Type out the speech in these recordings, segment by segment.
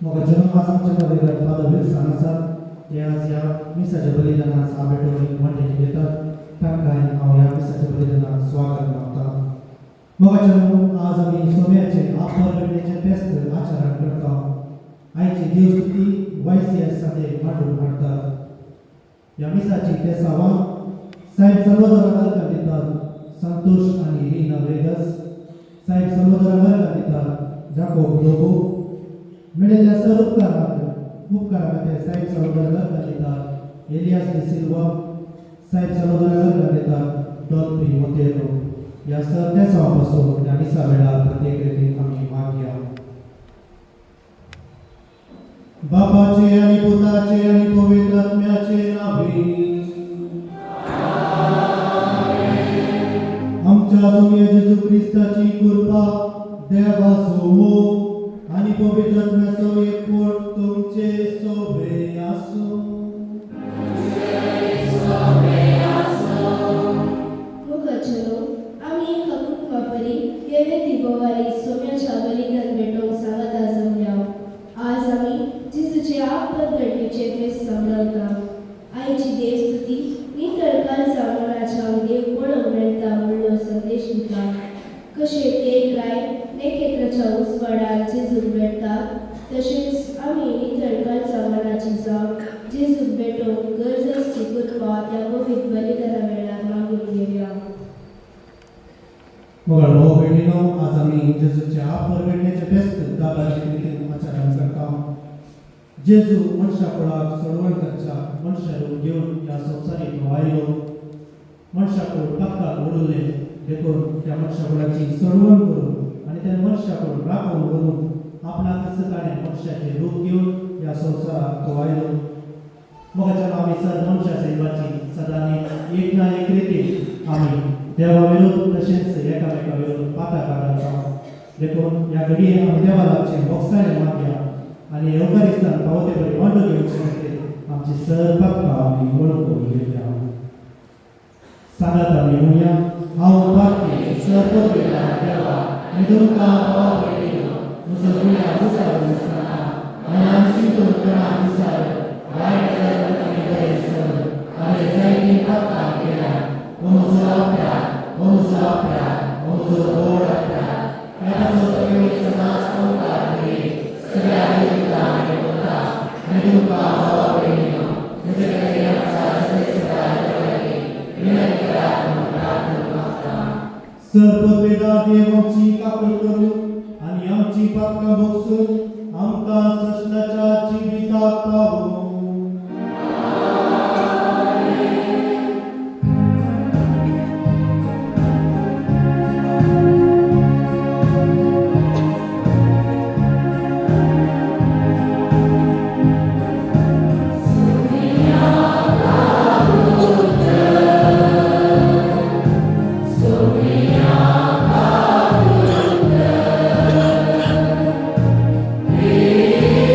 Mogę आमच्या कलेवर पदवी सांगसा या मिसाच्या बलिदानात साबेटोरी मंडळी घेतात तांकाय हांव ह्या मिसाच्या बलिदानात स्वागत मागता मोगाच्या आज आम्ही सोम्याचे आपरगडण्याचे फेस्त आचरण करता आयची देवस्तुती वायसीएस मध्ये मांडून मांडतात या मिसाची तेसावा साहेब सर्वधर्मांना दितात संतोष आणि रीना वेगस साहेब सर्वधर्मांना दितात जाकोब लोबो मिळेल्या सर्व उपकारामध्ये साहेब सर्वधर्मांना दितात एलियास डी सिल्वा साहेब सर्वधर्मांना दितात डॉल्फी मोतेरो या सर्व तेसावापासून या मिसा वेळा प्रत्येक रीती आम्ही मागया बापाचे आणि पुताचे आणि पवित्र आत्म्याचे नावे आमच्या सोम्या येशू ख्रिस्ताची कृपा देवा सोमो आणि पवित्र आत्म्याचो एकवट तुमचे सोबे आसो मुखाचलो आम्ही हकूक वापरी येवे दिगोवारी सोम्याच्या बलिदान भेटोंक सांगता जमल्या आज आम्ही जिसूचे आपल्या घडणीचे फेस्त समजता आईची देवस्तुती नितळकाल जावणाच्या देव म्हणून मेळटा म्हणलो संदेश दिता कशे ते राय नेकेत्राच्या उजवाडात जेजूक भेटतात तसेच आम्ही नितळकाल जावणाची जाव जेजूक भेटोंक गरजेची कृपा त्या पवित्र बलिदाना वेळार मागून घेवया मोगल भाऊ बहिणीनो आज आम्ही जेजूच्या आपरगडण्याचे फेस्त दाबाची रीतीन आचरण करता जेजू मनशा कुळाक सोडवण करच्या मनशा रूप घेऊन या संसारीक वायलो मनशा कुळ पक्का ओडले देखून त्या मनशा कुळाची सोडवण करून आणि त्या मनशा कुळ राखून करून आपला कसकाने मनशाचे रूप घेऊन या संसारात तो वायलो मगाच्या आम्ही सर मनशा सेवाची सदाने एक ना एक रीती आम्ही देवा विरोध तसेच एकामेका विरोध पाता काढता देखून या घडी आम्ही देवालाचे मोक्षाने मागया आणि योगारिस्तान पावते बरे वांडो घेवचे आमची सर्वपक्का आम्ही ओळखून घेऊया सांगत आम्ही म्हणूया हांव बाकी सर्व वेळा देवा निदुका भाव बहिणीनो मुसलमाना विसार विसरना मनांची तुमकरा विसार वाईट कर्म आणि बरे सर आणि जायती पक्का केला मुसलाप्या मुसलाप्या या सगळे समाज कोणताही सगळ्या ठिकाणी होता निदुका भाव बहिणीनो निदुका सर्ववेदा देवाची कापड करू आणि आमची पातका बक्षून आमका सशनाच्या जीवितात पावो Yeah.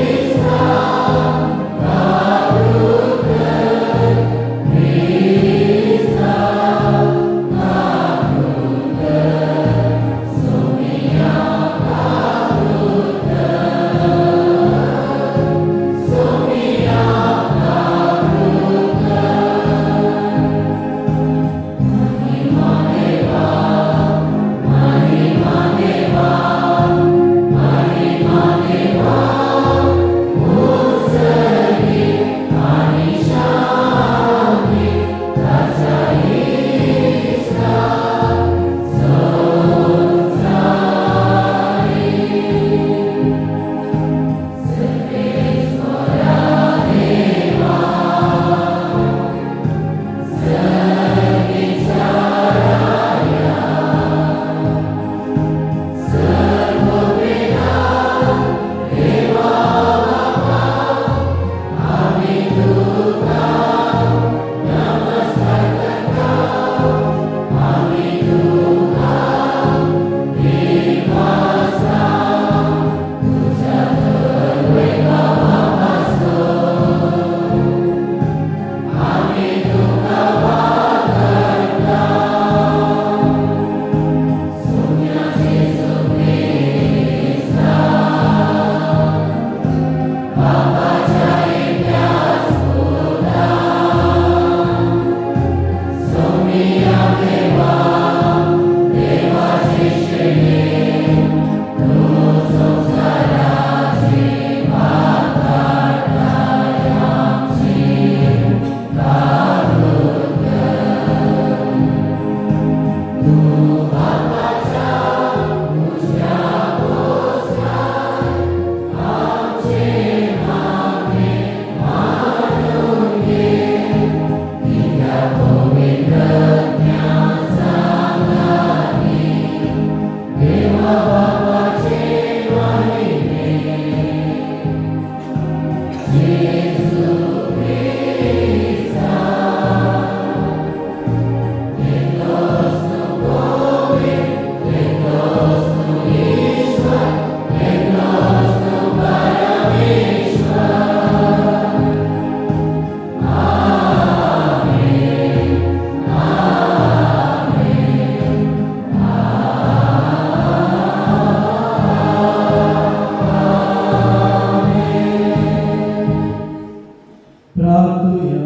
प्रार्थूया.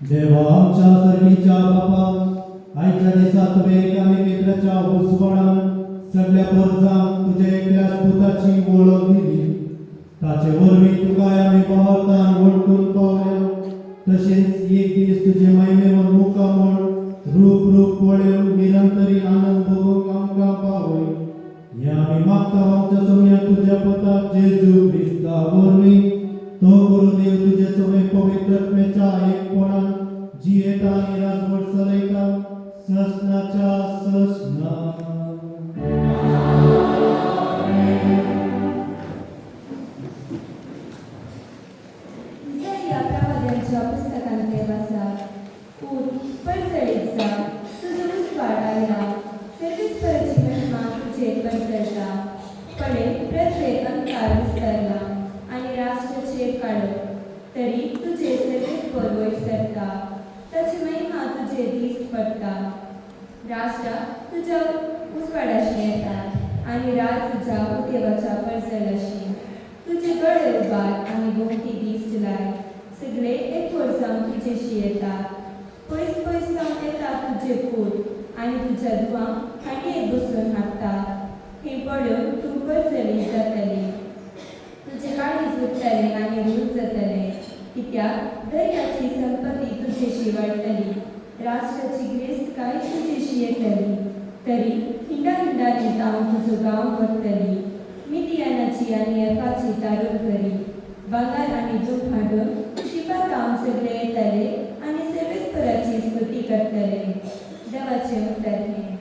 देवा आमच्या सर्वीच्या बापा, आयच्या दिसा तुवें एका मित्राच्या उसवाडान सगळ्या पोरसांक तुज्या एकल्या पुताची वळख दिली. ताचे वरवीं तुका आमी पावतान वळखून पावल्या. तशेंच एक दीस तुजे महिमेवर मुखामोड रूप पळोवन निरंतरी आनंद भोगूंक आमकां पावय. हें आमी मागता आमच्या सोम्या तुज्या पुताक जेजू क्रिस्ता वरवीं. तो गुरुदेव तुझे सगळे पवित्रत्वेच्या एकपणान जियेता आणि राजवट चलयता ससनाच्या ससना. या प्रवाद्यांच्या पुस्तकांत वाचा पूर पडसळीचा सुजून वाढायला सर्वीस परची महिमा तुझे पडसळता. पडे प्रत्येक अंकार विस्तारला आणि राष्ट्राचे काढ तरी तुझे सर्वीस पर्वय सरता. त्याची महिमा तुझे दीस पडता. राष्ट्रा तुझ्या उजवाडाशी येतात आणि रात तुझ्या उदेवाच्या पडसळाशी. तुझे गळे उबार आणि भोवती दीस लाय सगळे एक वर्सां तुझेशी येतात. पयस पयस जावन येतात तुझे पूत आणि तुझ्या धुवां खांडयेक बसून हाडटात. हे पळोवन तूं पडसळीत जातली. तुझे काळीज उरतले आणि रूज जातले. कित्याक दर्याची संपत्ती तुझेशी वाडटली. राष्ट्राची गिरेस्तकाय तुझेशी येतली. तरी हिंडांनी जावन तुजो गांव व्हरतली. मिदियानाची आनी एफाची तारून करी. भांगार आनी दूख हाडून शिपाक गांव सगळे येतले आनी सेवेस्पराची स्तुती करतले. देवाचे उतर हे.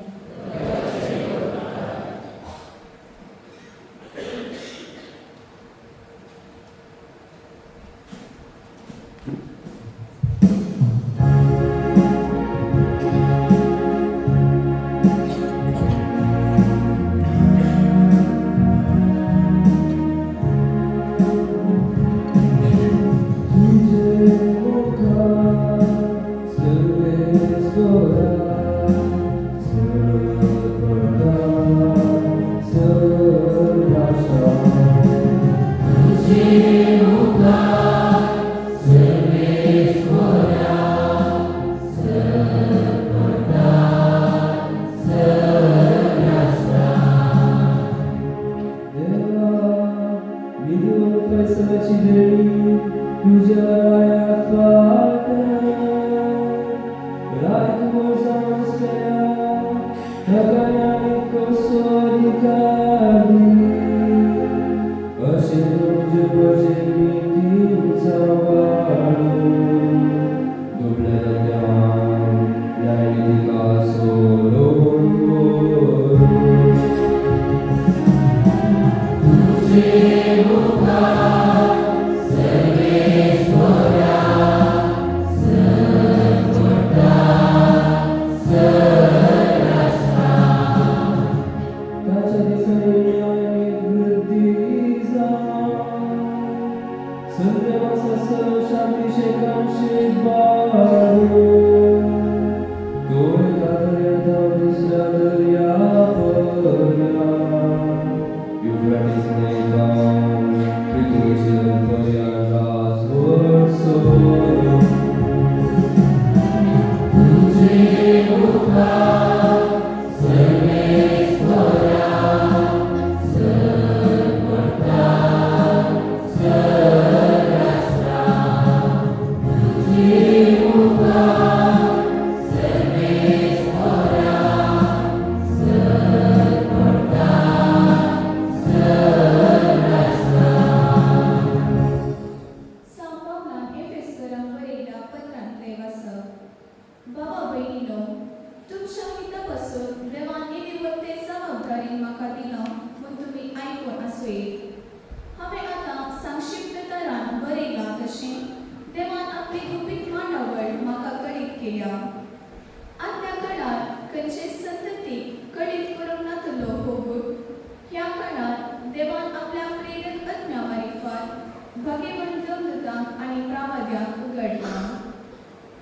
Yeah. भगेवंत मृतांक आणि प्रावाद्यांक उगडला.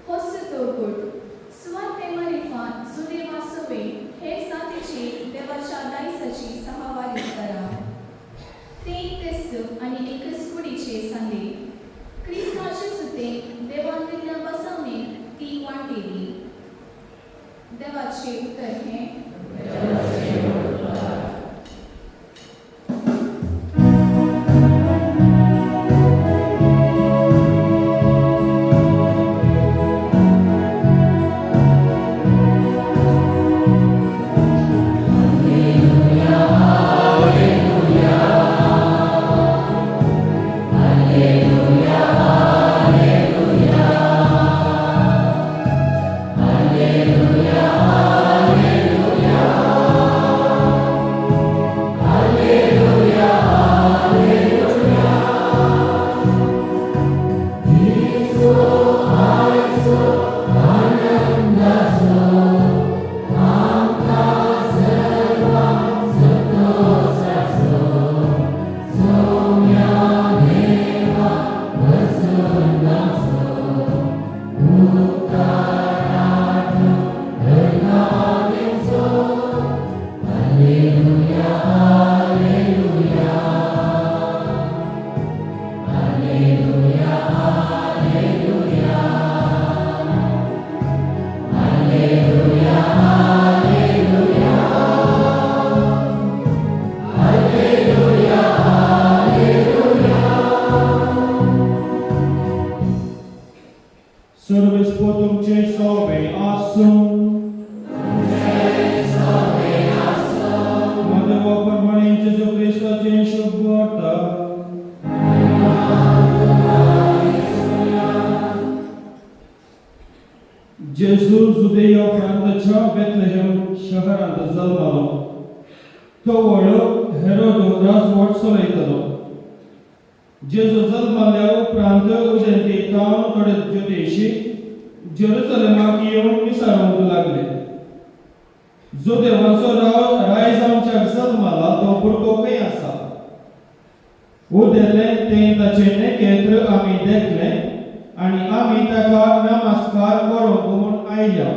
होस्य तोळकूट सुवाते मरिफान सुदेवा सवे हे साथीची देवाच्या दायसाची सहावारी करा. 3 तेस्त आणि एकच कुडीचे सांगे क्रिस्ताचे सुते देवान दिल्ल्या बसवणे ती वाटेली. देवाचे उत्तर हे Servispo tuमचे सोवे आसूं. Mădăvă परमणे Jesu Hristoचे शुभ वार्ता. Jesu जुदेया प्रांताच्या बेथलेहेम शहरांत जल्मालो. तो व्हडलो हेरोद राजवट चलयतालो. जेजू जल्माल्या उपरांत उदेंते तावन थोडे ज्योतिशी जेरुसलेमाक येवन विसारूंक लागले. जो देवाचो रायज आमच्या जल्माला तो भुरगो खंय आसा. उदेले तें ताचे नेकेत्र आमी देखले आनी आमी ताका नमस्कार करूंक म्हूण आयल्या.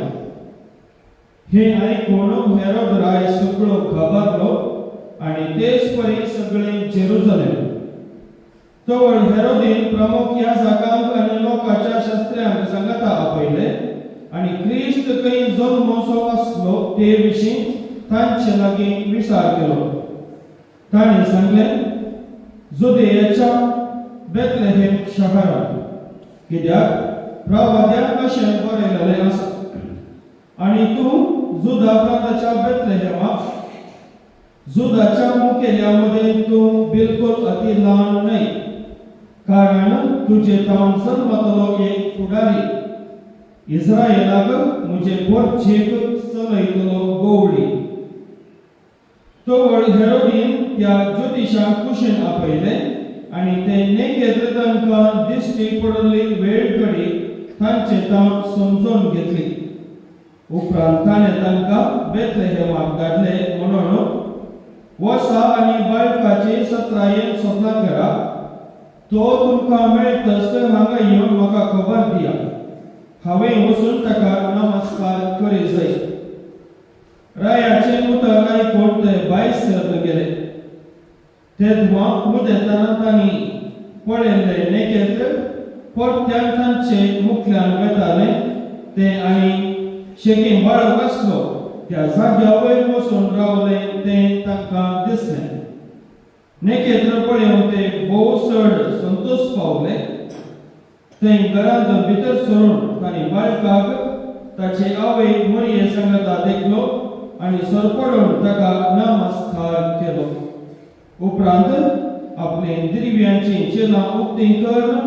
हे आयकून हेरोद राय सगळो घाबरलो आनी तेच परी सगळे जेरुसलेम. तवळ हेरोदीन प्रमुख याजकांक आनी लोकांच्या शास्त्र्यांक सांगता आपयले आनी ख्रिस्त खंय जल्मोसो आसलो ते विशीं तांचे लागीं विचार केलो. ताणें सांगलें जुदेयाच्या बेथलेहेम शहरांत, कित्याक प्रवाद्यांत अशें बरयलेलें आसा, आनी तूं जुदा प्रांताच्या बेथलेहेमाक जुदाच्या मुखेल्यामध्ये तूं बिलकुल अति ल्हान न्हय, कारण तुजे तावन जल्मतलो एक फुडारी इस्रायेलाक म्हजे पोरचेक चलयतलो गवळी. तवळ हेरोदीन त्या ज्योतिशांक कुशीन आपयले आनी ते नेकेत्र तांकां दिश्टी पडली वेळ घडी तांचे तावन समजून घेतली. उपरांत ताणें तांकां बेथलेहेमाक धाडले म्हणून वसा आनी बाळकाची सत्रायेन सपनां करा. तो तुमकां मेळटस हांगा येवन म्हाका खबर दिया. हांवें वचून ताका नमस्कार करी जाय. रायाचें उतर आयकून ते भायर सरले गेले. तेदवा उदेताना तांणी पळयल्ले नेकेत्र परत्यान तांचे मुखल्यान वेताले ते आनी शेकीं बाळक आसलो त्या जाग्या वयर वचून रावले तें तांकां दिसलें. नेकेत्र पळोवन ते भोव चड संतोश पावले. थंय घरांत भितर सरून तांणी बाळकाक ताचे आवय मरिये सांगता देखलो आनी सरपडून ताका नमस्कार केलो. उपरांत आपले दिव्यांची चेलां उक्तीं करून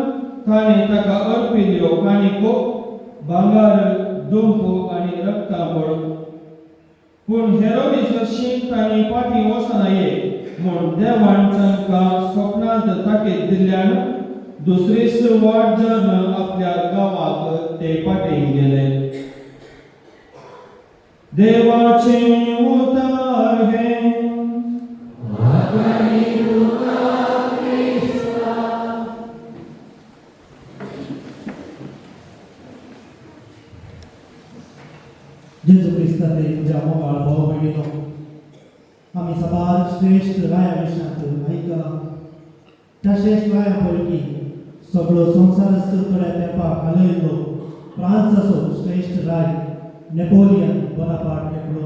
ताणें ताका अर्पिल्ल्यो काणिको भांगर, दुंप आनी रक्तांबळ. पूण हेरोदीस शीक तांणी फाटीं वचनाये म्हूण देवान तांकां स्वप्नांत ताकीद दिल्ल्यान दुसरीच वाट धरून आपल्या गांवाक ते फाटीं गेले. देवाचे उतार हे भयणीनो, आमी सबार श्रेष्ठ राया विशयांत आयकलां. त्या श्रेष्ठ राया पैकी सगळो संवसार थोड्या तेंपाक हालयल्लो फ्रांसाचो श्रेष्ठ राय नेपोलियन बोनापार्ट एकलो.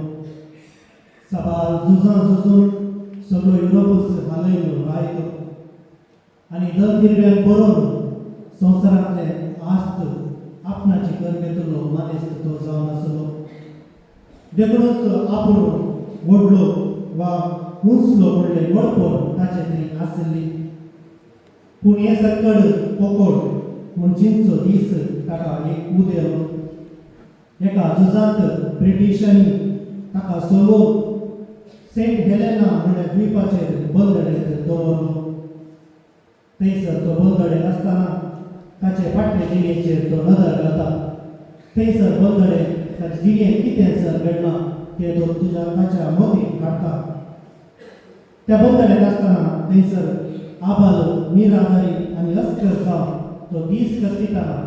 सबार झुजून सगळो युरोपूच हालयल्लो राय तो. आनी दर निर्व्यान बरोवन संवसारांतले आस्त आपणाची कर घेतलो मानेस्त तो जावन आसलो. देखूनच आपूण व्हडलो वा उंचलो म्हणले वडपण ताचे थंय आसली. पूण हे सकड पोकोड म्हूण चिंचो दीस ताका एक उदेलो. एका झुजांत ब्रिटिशांनी ताका सोडून सेंट हेलेना म्हणल्या द्वीपाचेर बंदरेंत दवरलो. थंयसर तो बंदरेंत आसतना ताचे फाटले जिणेचेर तो नदर घालता. थंयसर बंदरेंत ताचे जिणेंत कितें जर घडलां तें तो ताच्या मोतीन काडटा. त्या बंदरेंत आसतना थंयसर आबाल निराधारी आनी अस्कर जावन तो दीस कसिताना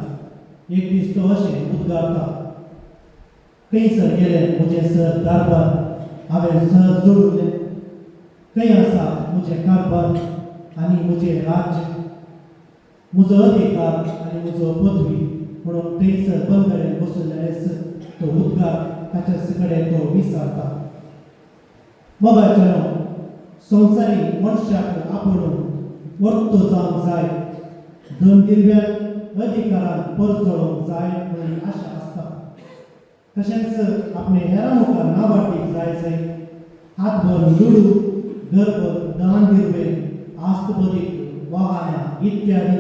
एक दीस तो अशें उद्गारता. खंयसर गेलें म्हजें सर कारभार, हांवें सर जोडूलें. खंय आसा म्हजें कारभार आनी म्हजें राज्य, म्हजो अधिकार आनी म्हजो पदवी म्हणून थंयसर बंदरेंत बसयल्यास तो उद्गार ताचे कडेन तो विचारता. मोगाचेनो, संवसारी मनशाक आपूण वर्तो जावंक जाय, धनदिरव्यान अधिकारान परजळोवंक जाय म्हणून आशा आसता. तशेंच आपणे हेरां मुखार नांवाडीक जाय. हातभर लुडू, घरभर दान दिरवे, आस्त बदीक वाहनां इत्यादी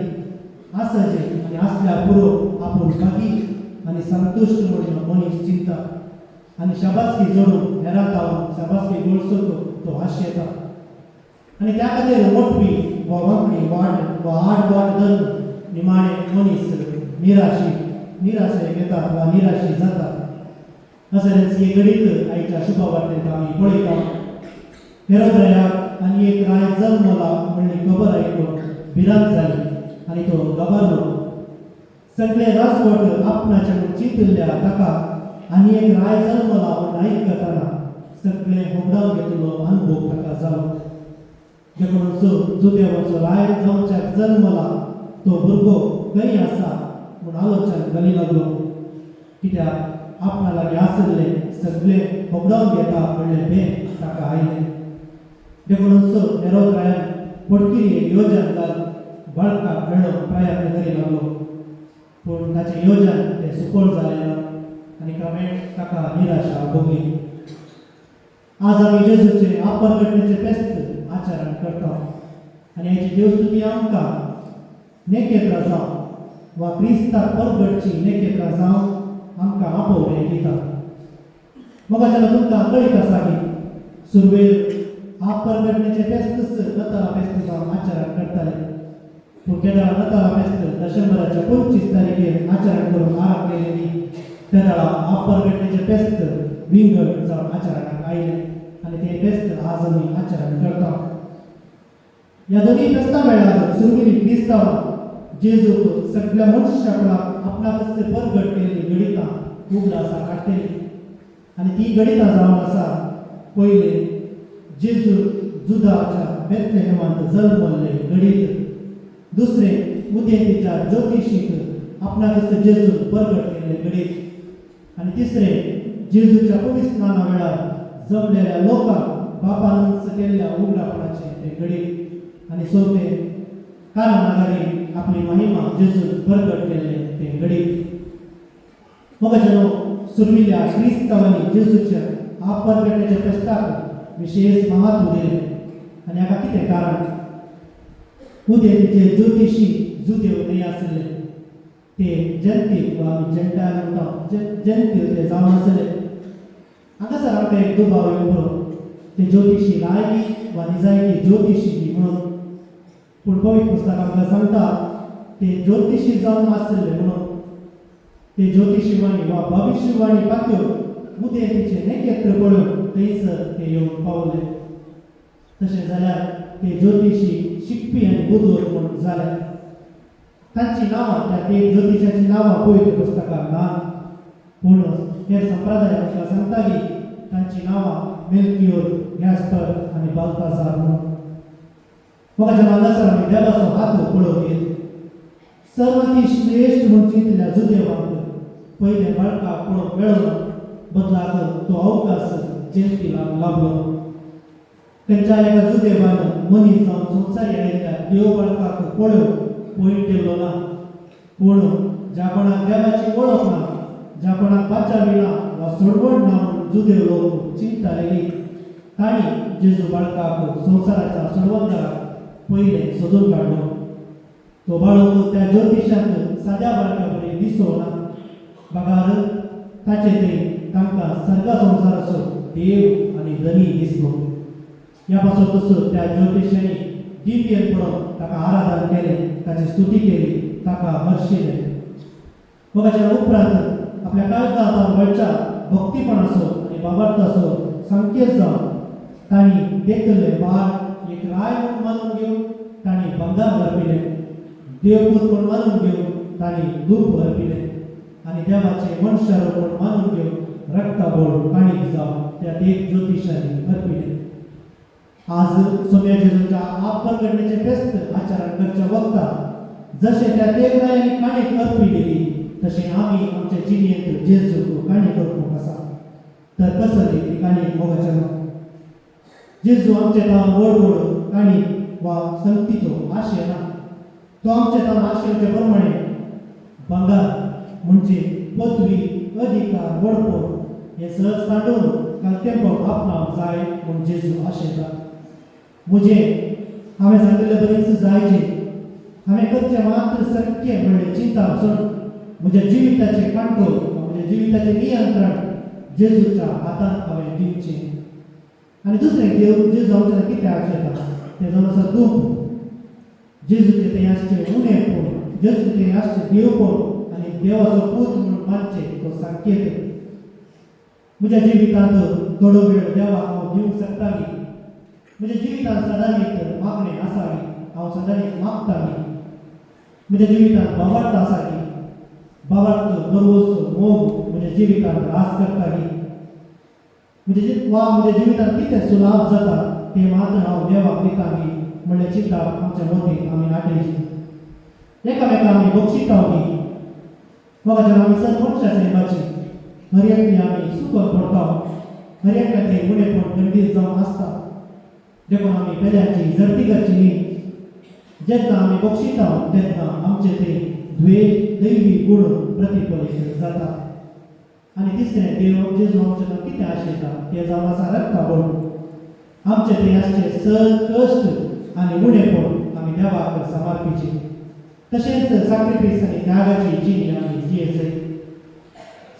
आसाचे आनी आसल्या पुरो आपूण बागी आनी संतुश्ट म्हणून मनीस चिंता. आनी शाबासकी जोडून हेरां तावन शाबासकी गोळसोक तो आशेता. आनी त्या खातीर मोठवी वा वांकडी वाट वा आड वाट धरून निमाणे मनीस निराशे घेतात वा निराशी जातात. अशेंच ही घडीत आयच्या शुभ वाटेंत आमी पळयता. हेरोद्रायाक आनी एक राय जल्मला म्हणली खबर आयकून भिरांत जाली आनी तो गबारलो. सगळे राजवट आपणाचे म्हूण चिंतिल्ल्या ताका आनी एक राय जल्मला म्हूण आयकतना सगळे होगडावन घेतलो अनुभव ताका जालो. देखून जुदेवाचो राय जावच्याक जल्मला तो भुरगो खंय आसा म्हूण आलोचन घाली लागलो. कित्याक आपणा लागीं आसले सगळे होगडावन घेता म्हणलें भें ताका आयलें. देखून हेरोद्रायान पडकी एक येवजण घाल बाळकाक मेळोवंक प्रयत्न करी लागलो. पूण ताचें येवजण तें सुफळ जालें ना आनी कामेण ताका निराशा भोगली. आज आमी जेजूचे आपरगटणेचे फेस्त आचरण करता आनी हेची देवस्तुती आमकां नेकेत्रां जावं वा क्रिस्ताक परगटची नेकेत्रां जावं आमकां आपोवणें दिता. मोगाचें तुमकां कळीत आसा की सुरवेर आपरगटणेचे फेस्तच नताळा फेस्त जावन आचरण करताले. पूण केदार नताळा फेस्त डिसेंबराच्या 25 तारखेर आचरण करून आरंभ केलेली. त्या वेळा आपरगटणेचे फेस्त विंगड जावन आचरणाक आयलें आनी तें फेस्त आज आमी आचरण करता. ह्या दोनी फेस्तां वेळार सुरवेरी क्रिस्तांवां जेजूक सगळ्या मनशाक आपणाक परगट केल्ली गणितां उगडासा काडटलीं. आनी ती गणितां जावन आसा पयले जेजू जुदाच्या बेथलेहेमांत जल्मल्ले गणित. दुसरे उदेंतीच्या ज्योतिशीक आपणाक जेजू परगट केल्ले गणित. आनी तिसरे जेजूच्या पवित्र स्नाना वेळार जमलेल्या लोकांक बापानच केल्ल्या उगडापणाचे ते गणित. आनी चवथे कानागारी आपली महिमा जेजून परगट केल्ले ते गणित. मोगाचेनो, सुरविल्ल्या क्रिस्तांवांनी जेजूच्या आपरगटणेच्या फेस्ताक विशेष महत्व दिलें. आनी हाका कितें कारण? उदेंतीचे ज्योतिशी जुदेव न्हय आसले, ते जंतीक वा आमी जेंटायल म्हणटा जंतीव ते जावन आसले. हांगासर आमकां एक दुबाव येवलो. ते ज्योतिशी लायकी वा निजायकी ज्योतिशी म्हणून. पूण पवित्र पुस्तक आमकां सांगता ते ज्योतिशी जावन आसले म्हणून. ते ज्योतिशीवाणी वा भविष्यवाणी पात्यो उदेंतीचे नेकेत्र पळोवन थंयसर ते येवन पावले. तशें जाल्यार ते ज्योतिशी शिकपी आनी बुदोर म्हणून जाले. तांची नांवां त्या ते ज्योतिशाची नांवां पवित्र पुस्तकांत ना. पूण हेर संप्रदाय आमकां सांगता की तांची नांवां मेल्कियोर गॅस्पर आणि बाल्तासार म्हणून मोगाच्या हांगासर आमी देवाचो हात पळोवन येत सर्वांती श्रेष्ठ म्हूण चिंतल्या जुदेवांक पयले बाळका पळोवंक मेळना बदलाक तो अवकाश जेंतिलांक लाभलो खंयच्या एका जुदेवान मनीस जावन संवसारी आयिल्ल्या देव बाळकाक पळोवन पयट ठेवलो ना पूण ज्या कोणाक देवाची वळख ना ज्या कोणाक बाचा विना वा सोडवण ना म्हूण जुदेव लोक चिंतताले तांणी जेजू बाळकाक संवसाराच्या सोडवंदाराक पयले सोदून काडलो तो बाळक त्या ज्योतिशांत साद्या बाळका बरें दिसो ना बगार ताचे ते तांकां सर्गा संवसाराचो देव आनी धनी दिसलो ह्या पासून तसो त्या ज्योतिशांनी दिव्यन पळोवन ताका आराधन केलें ताची स्तुती केली ताका हर्शिलें मोगाच्या उपरांत आपल्या काळजांत वळच्या भक्तीपणाचो आनी बाबार्थाचो संकेत जावन तांणी देखले बाळ एक राय म्हूण मानून घेवन तांणी बंगार अर्पिलें देवपूत म्हूण मानून घेवन तांणी दूप अर्पिलें आनी देवाचे मनशारो म्हूण मानून घेवन रक्ताबोळ काणीक जावन त्या देव ज्योतिशांनी अर्पिलें आज सोम्या जेजूच्या आपरगडण्याचे फेस्त आचरण करच्या वक्ता जशे त्या देवरायांनी काणीक अर्पी गेली तशें आमी आमच्या जिणेंत जेजूक काणी करपूंक आसा तर कसली ती काणी मोगाच्या जेजू आमचे तान व्हड व्हड काणी वा संगतीचो आशय ना तो आमचे तान आशयाचे प्रमाणे बंगार म्हणजे पदवी अधिकार वडपण हे सहज सांडून कालतेपण आपणाक जाय म्हूण जेजू आशयता मुझे हांवें सांगिल्लें बरेंच जायचे हांवें करचें मात्र शक्य म्हणलें चिंता सोड म्हज्या जिविताचें कांटो म्हज्या जिविताचें नियंत्रण जेजूच्या हातांत हांवें दिवचें आनी दुसरें देव जेजू आमच्या कितें आशयता तें जावन आसा दूख जेजूचें तें आसचें उणेंपण जेजूचें तें आसचें देवपण आनी देवाचो पूत म्हूण मानचें तो संकेत म्हज्या जिवितांत थोडो वेळ देवाक हांव दिवंक शकताली म्हज्या जिवितांत सदांच एक मागणें आसाली हांव सदांच एक मागताली म्हज्या जिवितांत बाबार्थ आसाली बाबार्थ बरोवचो मोग म्हज्या जिवितांत रास करताली म्हज्या जिवितांत कितें सुलाभ जाता तें मात्र हांव देवाक दिताली म्हणलें चिंता आमच्या मतींत आमी हाडली एकामेकांक आमी बक्षितावली मोगाच्यान आमी सर मनशां सेवाची हर एकली आमी सुखन पडटा हर एकल्याचें उणेपण खंडीत जावन आसता देखून आमी पेल्यांची जरती करची न्ही जेन्ना आमी बक्षिता तेन्ना आमचे ते द्वेष दैवी गूण प्रतिफलीत जाता आनी तिसरें देव जेजू आमच्या कितें आशयता तें जावन आसा रक्ताबळ आमचे ते आसचे सर कश्ट आनी उणेपण आमी देवाक समर्पिचे तशेंच सॅक्रिफीस आनी त्यागाची जिणी आमी जियेचे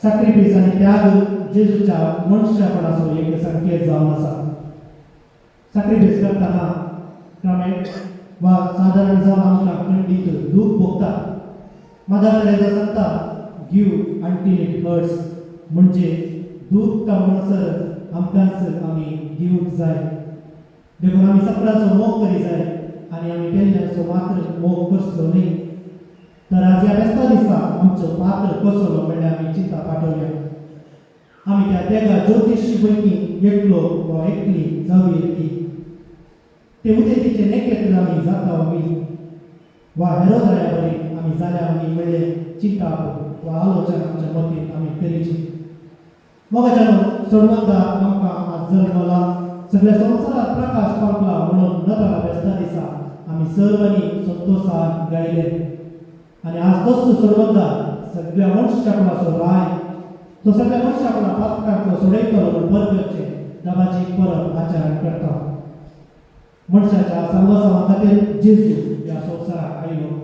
सॅक्रिफीस आनी त्याग जेजूच्या मनशापणाचो एक संकेत जावन आसा सॅक्रिफीस करतना क्रमेट वा सादारण जावन आमकां खंडीत दूख भोगता मदर तेरेसा सांगता गिव अंटील इट हर्ट्स म्हणजे दूख का म्हणसर आमकांच आमी दिवंक जाय देखून आमी सगळ्यांचो मोग करी जाय आनी आमी केल्ल्यांचो मात्र मोग करचो न्ही तर आज ह्या बेस्ता दिसा आमचो पात्र कसलो म्हणल्यार आमी चिंता पाठवल्या आमी त्या देगा ज्योतिशी पैकी एकलो वा एकली जावी येतली ते उदेतीचे नेकेत्र आमी जाता हवी वा हेरोदऱ्या बरी आमी जाल्या आमी म्हणलें चिंता वा आलोचना आमच्या मतींत आमी करीची मोगाच्यान सोडवंदा आमकां आज जल्मला सगळ्या संवसारात प्रकाश पावला म्हणून नताळा बेस्ता दिसा आमी सर्वांनी संतोषान गायले आनी आज तसो सोडवंदा सगळ्या मनशाकुलाचो राय तो सगळ्या मनशाकुला पातकांतलो सोडयतलो म्हूण परगतचे देवाची परब आचरण करता मनशाच्या सर्वसावा खातीर जेजू ह्या संवसाराक आयलो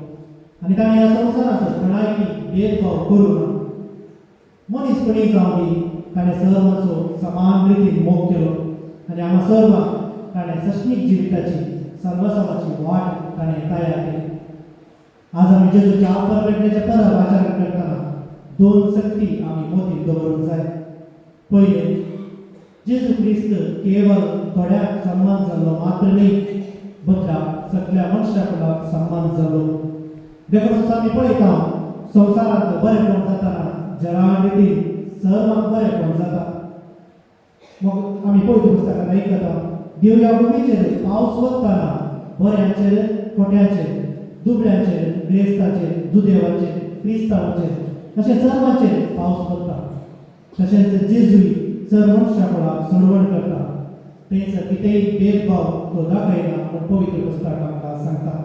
आनी ताणें ह्या संवसारांत कोणायकी भेदभाव करूं ना मनीसपणी जावन दी ताणें सर्वांचो समान रितीन मोग केलो आनी आम्हा सर्वांक ताणें सशनीक जिविताची सर्वसावाची वाट ताणें तयार केली आज आमी जेजूच्या आपरगडण्याचे परब आचरण करतना दोन सक्ती आमी मतींत दवरूंक जाय पयले जेजू क्रिस्त केवळ थोड्याक सन्मान जाल्लो मात्र न्ही बदलाक सगळ्या मनशाकुलाक सन्मान जालो देखून आमी पळयता संवसारांत बरेपण जाताना जराळ रितीन सर्वांक बरेपण जाता मग आम्ही पवित्र पुस्तकात ऐकता देव या भूमीचेर पावस वतना बऱ्यांचेर खोट्यांचेर दुबळ्यांचेर ग्रेस्तांचेर दुदेवांचेर क्रिस्तांवांचेर अशें सर्वांचेर पावस पडटा तशेंच जेजूय सर्व मनशां सोडवण करता थंयसर कितेंय भेदभाव तो दाखयना म्हूण पवित्र पुस्तक आमकां सांगता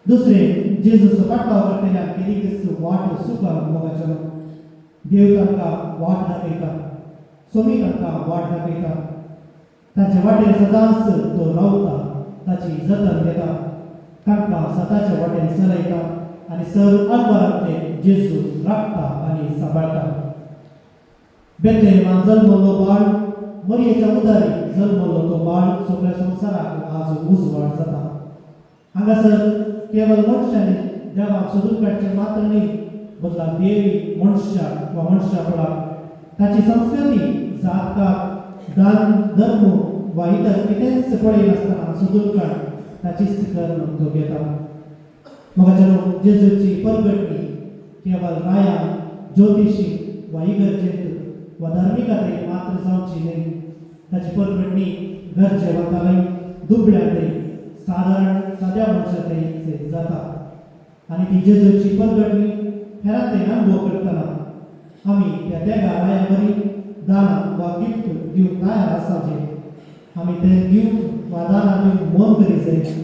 दुसरें जेजूचो पाटलाव करतल्यान केरीक वाट सुखां मोगाचो देव तांकां वाट दाखयता सोमी तांकां वाट दाखयता ताचे वाटेर सदांच तो रावता ताची जतन घेता तांकां सदांच्या वाटेर चलयता आनी सर्व आंतरांतले जेजू राखता आनी सांबाळटा बेतलेहेमांत जल्मलो बाळ मरियेच्या उदारी जल्मलो तो बाळ सगळ्या संवसाराक आज उजवाड जाता हांगासर केवळ मनशांनी देवाक सोदून काडचें मात्र न्ही बदला देवी मनशाक वा मनशापणाक ताची संस्कृती जातकाक दान धर्म वा इतर कितेंच पळयनासतना सोदून काड ताची करून तो घेता मोगाचेर जेजूची परगटणी केवळ रायान ज्योतिशी वा इगर्जेंत वा धार्मिकांतय मात्र जावची न्ही ताची परगटणी गरजेवंतांय दुबळ्यांतय सादारण साद्या मनशांतय जाता आनी ती जेजूची परगटणी हेरांतय अनुभव करतना आमी त्या देगा राया बरी दानां वा गिफ्ट दिवंक तयार आसाचे आमी ते दिवंक वा दानां दिवंक मन करी जाय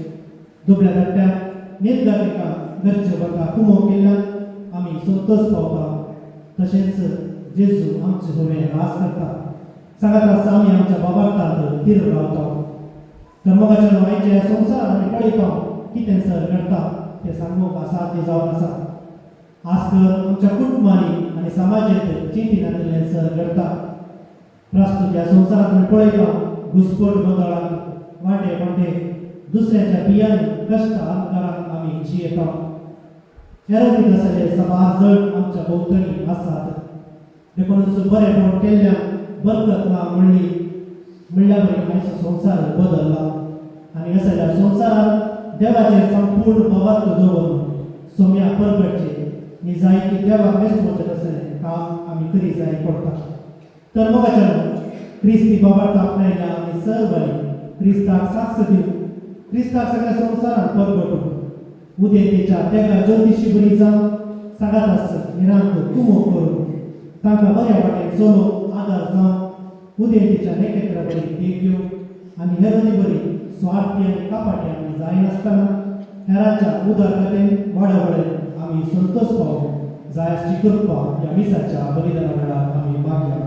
दुबळ्या धाकट्यांक नेतगारिकांक गरजेवंतां कुमो केल्ल्यान आमी संतोश पावता तशेंच जेजू आमचे सगळे रास करता सांगात आसता आमी आमच्या बाबार्थांत तीर रावता तर मोगाचेर आयच्या संवसारांत आमी पळयता कितें सर घडटा तें सांगूंक असाध्य जावन आसा आज तर आमच्या कुटुंबांनी आनी समाजांत चिंतिनांतलें सर घडटा प्रस्तुत ह्या संवसारांत आमी पळयता घुसपट गोंदळांत वांटे वांटे दुसऱ्याच्या बियांनी कश्ट अंतरांत आमी जियेता हेरोदीक आसले सबार जण आमच्या भोंवतणी आसात देखूनच बरेपण केल्ल्यान बरकत ना म्हणल्या बरी आयचो संवसार बदलला आनी ह्या जाल्यार संवसारांत देवाचेर संपूर्ण पवार दवरून सोम्या परगटचे नी जाय की देवाक मेजपाचें तशें काम आमी करी जाय पडटा तर मोगाचेर क्रिस्ती बाबार्थ आपणायल्या आमी सर्वांनी क्रिस्ताक साक्ष दिवं क्रिस्ताक सगळ्या संवसारांत परगटूं उदेंतेच्या तेगा ज्योतिशी बरी जावन सांगात आसत निरांक कुमो करून तांकां बऱ्या वाटेन चलोवंक आदार जावन उदेंतेच्या नेकेत्रा बरी देख घेवंक आनी हेरोदी बरी स्वार्थी आनी कापाटी आमी जायनासतना हेरांच्या उदारकतेन वाडवडेन आमी संतोश पावूंक जाय आसची कृपा ह्या मिसाच्या बलिदाना वेळार आमी मागया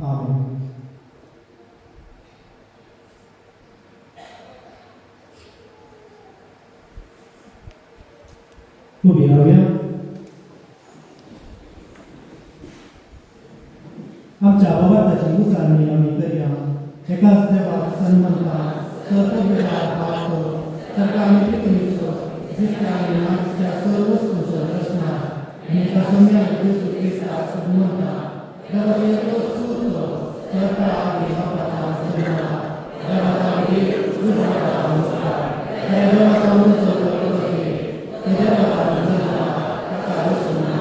आमेन उबी रावया आमच्या बाबार्थाची मुसारणी आमी करया एकाच देवाक सन्मानता सर्वव्यापी पावतो सरकार आमी पृथ्वीचो दिसता आनी मागच्या सर्व वस्तूंचो रचना आनी एका सोम्या जेजू क्रिस्ताक सन्मानता देवाचो एकूच सुरतो सरकार आमी बापाचा सन्मान देवाचा देव उजवाडा नमस्कार त्या देवाचा उंच करते त्या देवाचा जन्म ताका रचना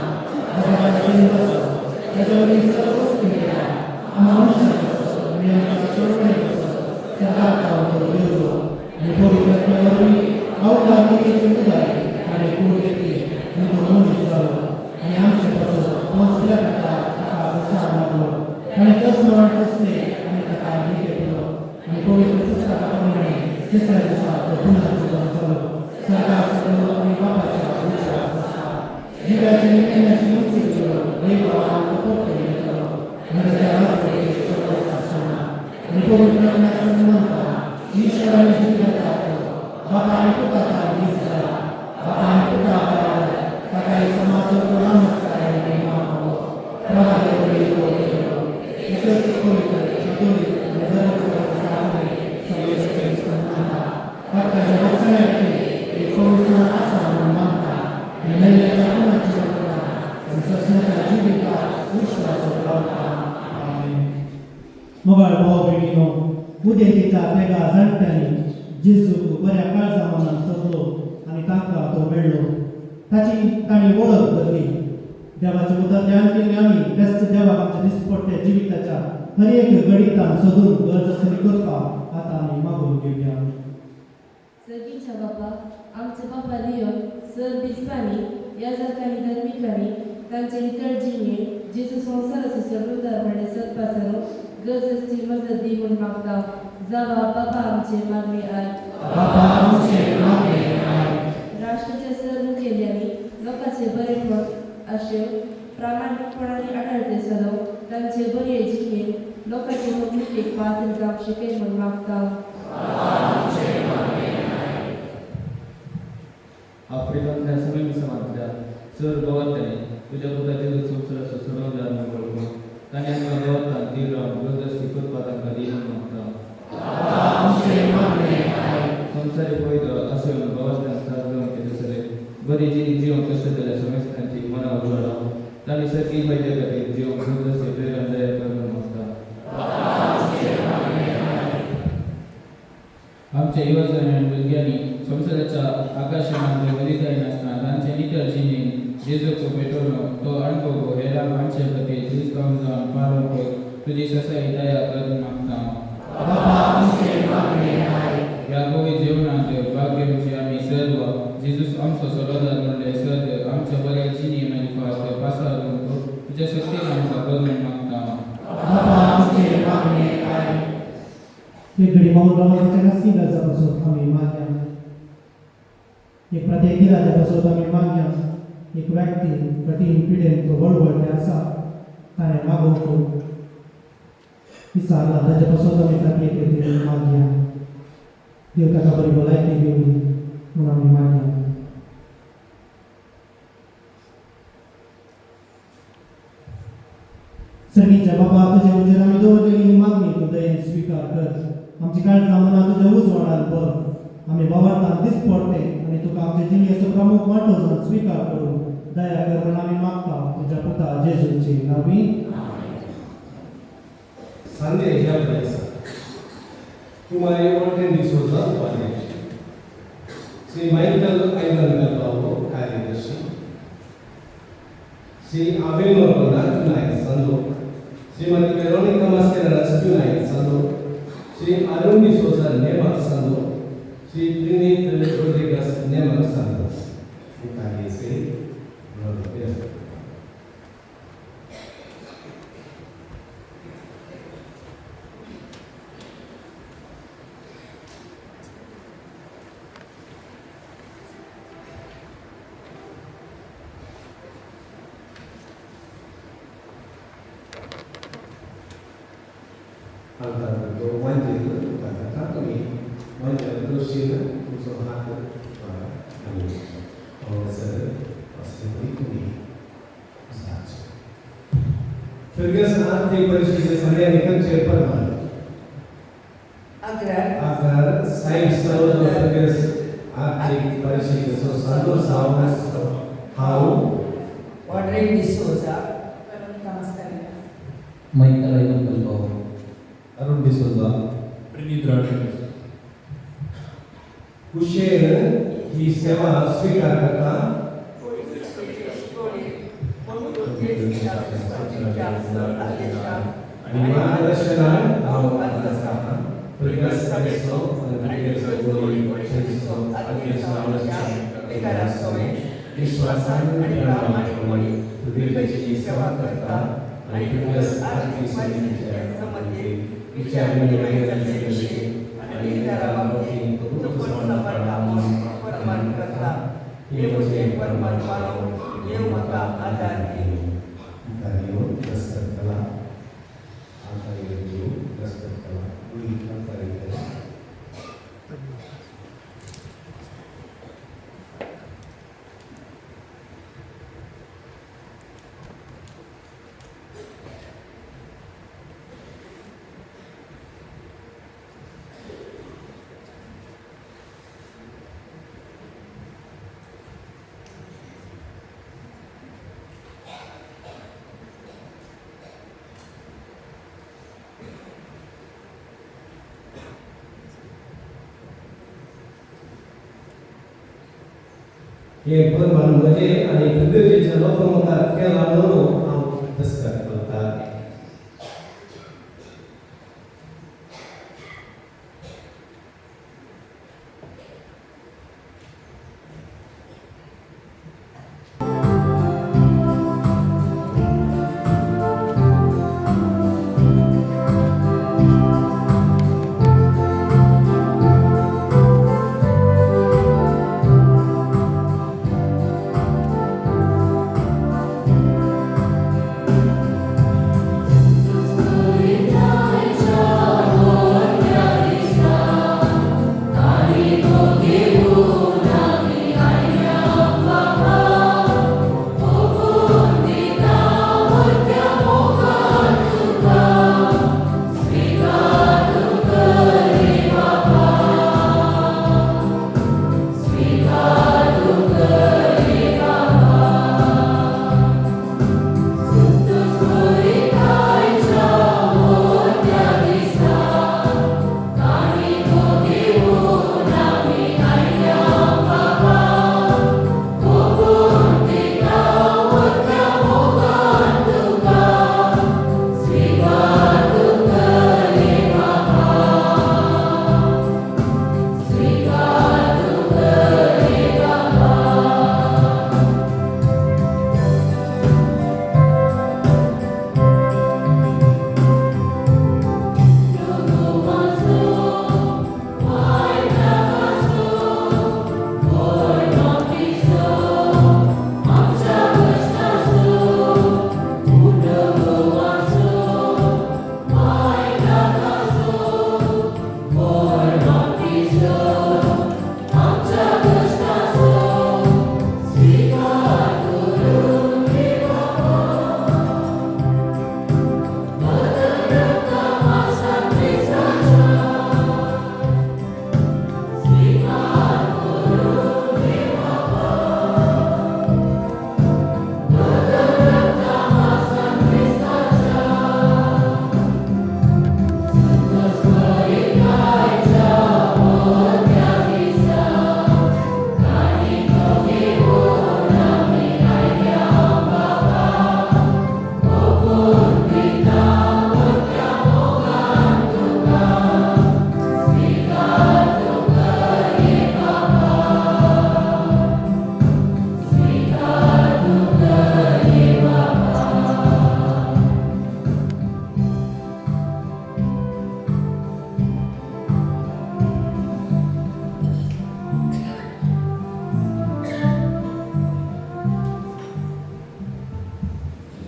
देवाचा सिंहासन त्याच्यावरील सर्व वस्तू केल्या मनुष्याचो नियंत्रण सोडण्याचो सरकार पावतो देव आणि पवित्रत्वावरवी अवकाशाची उदारी आणि पूर्णतेची निवडणूक जालो आणि आमचे पासून पोचल्या ताका बसार लागलो आणि तसं वाटतले आणि ताका नीट केलो आणि पवित्र पुस्तकाप्रमाणे तिसऱ्या दिसा तो पुन्हा जीवन जालो सरकार सगळं आणि बापाच्या विचारात आसा जिव्याची नित्याची मुक्ती केलो देवाक पवित्र केलो म्हणजे त्या राष्ट्राची सर्व आसना आणि पवित्र सन्मानता ईश्वराने जिव्यात बापा आणि पुताचा दिसला बापा आणि पुताचा सकाळी समाजाचा नमस्कार आणि मानव प्रभावी होईल एकच पवित्र चतुर्थ आणि धर्मपूर्ण साधने संवेदनशील सन्मानता भक्ताच्या रक्षणाची एक पवित्र आशा म्हणून मानता आणि नैल्याच्या पुण्याची सत्ता आणि ससण्याच्या जीविकात विश्वास लावता आमेन मोगाळ भाव भगिनीनो उदेंतेच्या तेगा जाणट्यांनी जेजूक बऱ्या काळजामानान सोदलो आनी तांकां तो मेळ्ळो ताची ताणी वळख धरली देवाचे उदर ध्यान केल्ले आमी तेच देवाक आमच्या दिसपट्ट्या जिविताच्या हर एक गणितान सोदून गरज आसली करपाक आतां आमी मागून घेवया. सर्गीच्या बापा, आमचे बापा लियोन सर बिस्पानी याजकांनी धर्मिकांनी तांचे नितळ जिणे जेजू संवसाराचो सर्वोद्धार म्हणे सत्पाचो गरजेची मजत दी म्हूण मागता. जावा बापा आमचे मागणे राष्ट्राच्या सर मुखेल्यांनी लोकांचे बरेपण आशय प्रामाणिकपणाने आढळते सदव तांचे बरे जिणे लोकांचे मुखेल पात्र काम शिकेल म्हूण मागता. आफ्रिकांतल्या सगळ्या मिसमांतल्या सर गवार्थांनी तुझ्या पुताचे संवसाराचो सर्वोद्धार मेळलो. ताणें आमकां गवार्थान तीर रावन गरज करपाक तांकां दी म्हूण मागता. संवसारी पयलो आशय गवार्थान साथ घेवन केले सरे बरी जीवन कश्ट जाल्या समेस्तांची मनां उजवाडा. ताणें सर्गी फायद्या खातीर जीवन गरजेचे प्रेरण तयार कर म्हूण मागता. आमच्या युवजन आनी भुरग्यांनी संवसाराच्या आकाशमांतले वरी जायनासतना तांचे नितळ जिणेन जेजूचो पेटोवलो तो अणभव हेरां माणसां खातीर क्रिस्तांव जावन पाळो कर तुजी ससाई दया कर म्हूण मागता. ह्या गोंय जेवणांत भाग घेवचे आमी सर्व जेजूस आमचो सलोदार म्हणले सर्ग आमच्या बऱ्या जिणी मालिकात पासार तुज्या शक्तीन आमकां कर म्हूण मागता. एक घडी मौन रावन ताका सिंगाचा बसोत आमी मागया. एक प्रत्येक दिराच्या बसोत आमी मागया. एक व्यक्ती कठीण पिडेन तो वळवळटे आसा ताणें मागोवंक विचारला ताच्या बसोत आमी प्रत्येक रितीन मागया. देव ताका बरी भलायकी दिवं म्हूण आमी मागया. सर्गीच्या बाबा तुजे उजेर आमी दवरलेली ही मागणी तूं दयेन स्विकार कर. आमची काळजां मनां तुज्या उजवाडान भर. आमी बाबार्थान दीस पडटे आनी तुका आमचे जिणेचो प्रमुख वांटो जावन स्विकार करूं दया कर म्हूण आमी मागता तुज्या पुता जेजूचे नांवी. संदेश कुमारी ऑर्डन डिसोजा उपाध्यक्ष, श्री माइकल आयलंडकर बाबू कार्यदर्शी, श्री आबेल रघुनाथ नायक संदो, श्रीमती वेरोनिका मास्केरा नायक संदो, श्री अरुण डिसोजा नेमक संदो, श्री प्रिनीत रोड्रिगस नेमक संदो. कार्य से antara kedua wajib itu katakan kami wajib terusin usaha para kami kalau saya pasti ini sahaja. Kerja saat di परिस्थिति saya निकट चेपर मान agar sains selalu bergerak आर्थिक परिस्थिति से संतोष सावना हाउ ऑर्डर डिसोजा माइकल आयलंडकर बाबू अरुण डिसोजा प्रिनीत रोड्रिगस कुशेन ही सेवा स्वीकार करता आणि मार्गदर्शनात आवश्यकता प्रगत सदस्यो आणि सदस्यो अधिकारासोय विश्वासाने प्रामाणिकपणे प्रगतीची सेवा करता आणि प्रगत आर्थिक समस्यांमध्ये विचार निर्णय करण्याचे आणि इतरांबाबतीत प्रमाण करता हे म्हणजे परमात्माला देवता आधार आहे. कार्यो दस्तक कला आंतरिक दस्तक कला पूरी आंतरिक हे परमान म्हणजे आणि प्रगतीच्या लोकमतात केला म्हणून दस्तक करतात.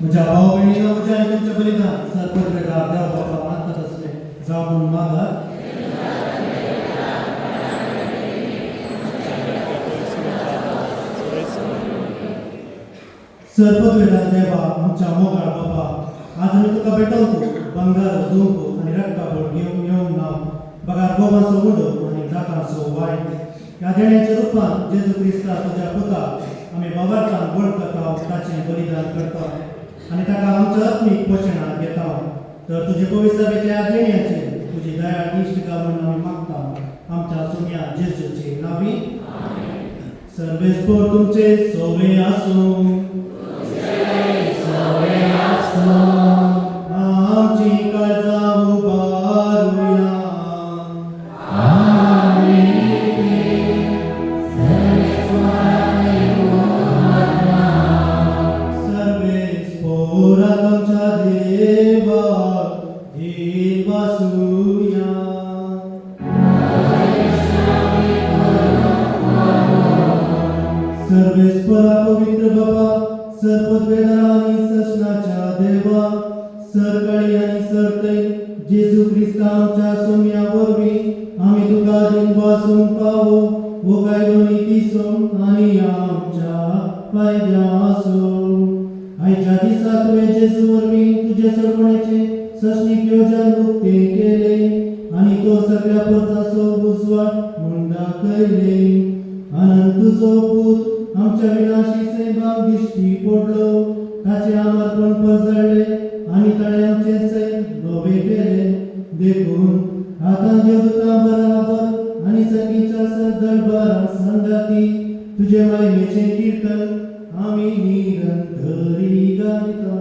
म्हज्या भाव भयणीनो म्हज्या आनी तुमचें बलिदान सरपंच बेटा देव बाबा मागतात असलें जावं म्हूण मागात. सरपंच बेटा देवा आमच्या मोगाळ बाबा आज आमी तुका भेटवतो बंगार धुंको आनी रक्ताबोट घेवन येवंक ना बगार गोवाचो उडो आनी दातांचो वायट ह्या देण्याच्या रुपान जेजू क्रिस्ता तुज्या पुताक आमी बाबार्थान वळखता ताचें बलिदान करता आनी ताका आमच्या आत्मीक पोशणाक घेता तर तुजे पवित्र सभेच्या ह्या देण्याचेर तुजी दया दिश्ट घाल म्हूण आमी मागता आमच्या सुन्या जेजूचे नांवी सर्वेस्पर तुमचे सोवे आसूं आमची काळजा उबारूया सर्वेस्पोरा तुमच्या देवा धीर वासूया सर्वेस्परा पवित्र बाबा सरपत वेदना आणि सशनाच्या देवा सरकाळी आणि सरते जेजू क्रिस्ता आमच्या सोम्या वरवीं आमी तुका दिन वासूंक पावो वो कायदो नितीसो आनी आमच्या फायद्या आसो आयच्या दिसा तुवें जेजू वरवीं तुजे सरपणाचे सशनीक योजन उक्ते केले आनी तो सगळ्या परजाचो उजवाड म्हूण दाखयले आनंद तुजो पूत आमच्या विनाशी सैभाग दिश्टी पडलो ताचे आमरपण पजळले आनी ताणे आमचे सैम नवे केले देखून आतां देवदूतां बराबर आनी सगळीच्या सरदरबारा संगाती तुजे महिमेचे कीर्तन आमी निरंतरी गायता.